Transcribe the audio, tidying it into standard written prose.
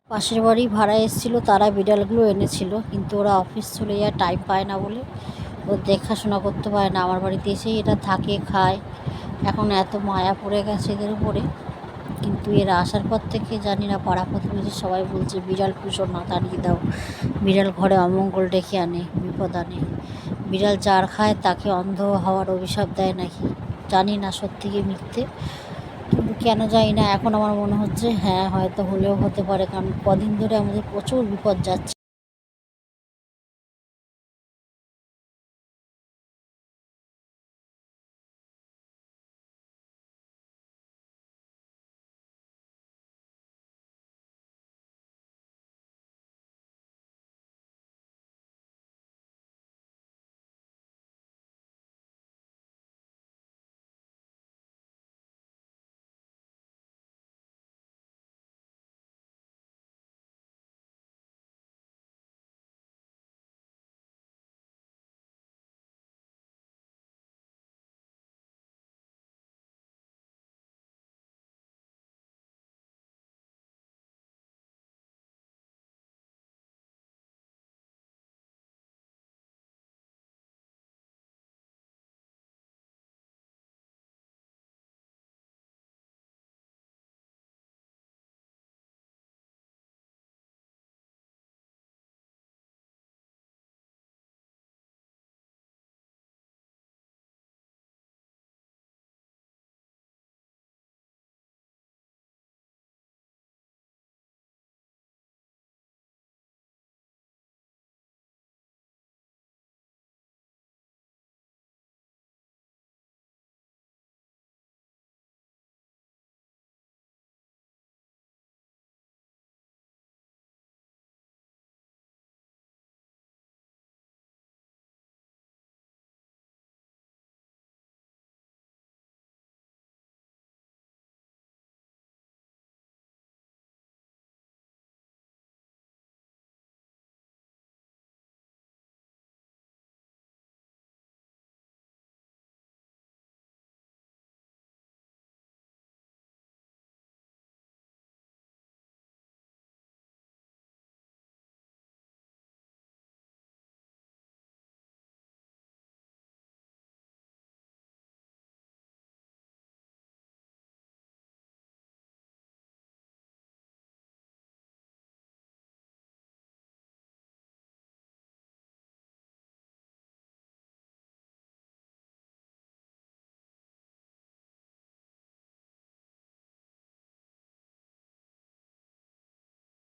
পাশের বাড়ি ভাড়া এসেছিলো, তারা বিড়ালগুলো এনেছিল, কিন্তু ওরা অফিস চলে যায়, টাইম পায় না বলে ও দেখাশোনা করতে পারে না। আমার বাড়িতে এসেই এটা থাকে, খায়। এখন এত মায়া পড়ে গেছে এদের উপরে, কিন্তু এরা আসার পর থেকে জানি না, পাড়া প্রতিবেশী সবাই বলছে বিড়াল পুষো না, তাড়িয়ে দাও। বিড়াল ঘরে অমঙ্গল ডেকে আনে, বিপদ আনে। বিড়াল যার খায় তাকে অন্ধ হওয়ার অভিশাপ দেয় নাকি, জানি না সত্যি কি মিথ্যে, কিন্তু কেন জানি না এখন আমার মনে হচ্ছে হ্যাঁ হয়তো হলেও হতে পারে, কারণ কদিন ধরে আমাদের প্রচুর বিপদ যাচ্ছে।